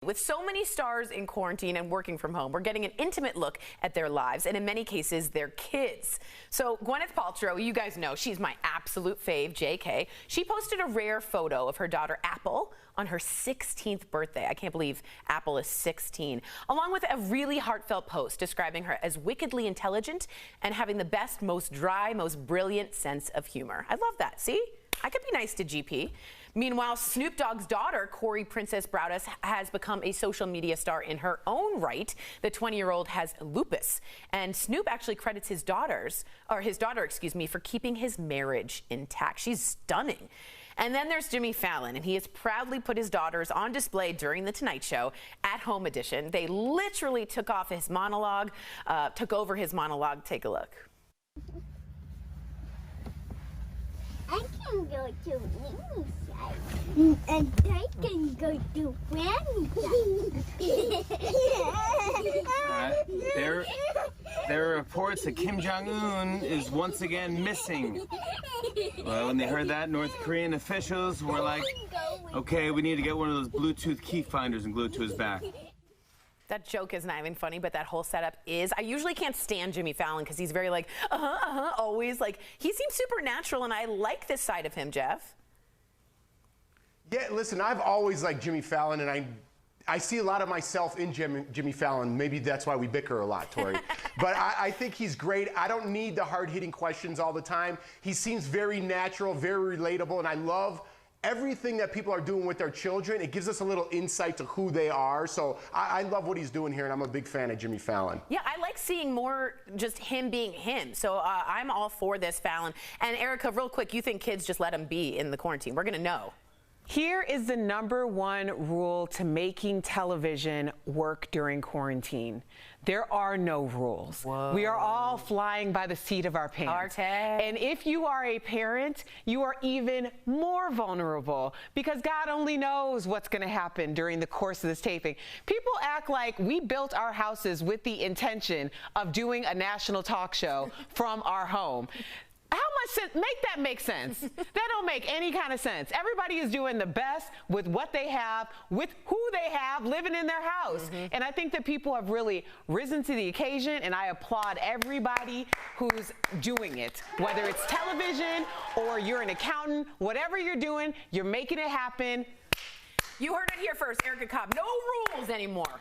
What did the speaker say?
With so many stars in quarantine and working from home, we're getting an intimate look at their lives and in many cases their kids. So Gwyneth Paltrow, you guys know she's my absolute fave, JK. She posted a rare photo of her daughter Apple on her 16th birthday. I can't believe Apple is 16. Along with a really heartfelt post describing her as wickedly intelligent and having the best, most dry, most brilliant sense of humor. I love that. See? I could be nice to GP. Meanwhile, Snoop Dogg's daughter, Corey Princess Browdus, has become a social media star in her own right. The 20-year-old has lupus, and Snoop actually credits his daughter, for keeping his marriage intact. She's stunning. And then there's Jimmy Fallon, and he has proudly put his daughters on display during The Tonight Show at Home Edition. They literally took over his monologue. Take a look. I can go to Minnie's side, and I can go to Granny's side. There are reports that Kim Jong-un is once again missing. Well, when they heard that, North Korean officials were like, okay, we need to get one of those Bluetooth key finders and glue it to his back. That joke is not even funny, but that whole setup is. I usually can't stand Jimmy Fallon because he's very like, always. Like, he seems supernatural, and I like this side of him, Jeff. Yeah, listen, I've always liked Jimmy Fallon, and I see a lot of myself in Jimmy Fallon. Maybe that's why we bicker a lot, Tori. But I think he's great. I don't need the hard-hitting questions all the time. He seems very natural, very relatable, and I love everything that people are doing with their children. It gives us a little insight to who they are. So I love what he's doing here, and I'm a big fan of Jimmy Fallon. Yeah, I like seeing more just him being him. So I'm all for this, Fallon. And Erica, real quick, you think kids just let him be in the quarantine? We're going to know. Here is the #1 rule to making television work during quarantine. There are no rules. Whoa. We are all flying by the seat of our pants. And if you are a parent, you are even more vulnerable because God only knows what's going to happen during the course of this taping. People act like we built our houses with the intention of doing a national talk show from our home. How much sense? Make that make sense. That don't make any kind of sense. Everybody is doing the best with what they have, with who they have living in their house. And I think that people have really risen to the occasion, and I applaud everybody who's doing it. Whether it's television or you're an accountant, whatever you're doing, you're making it happen. You heard it here first, Erica Cobb. No rules anymore.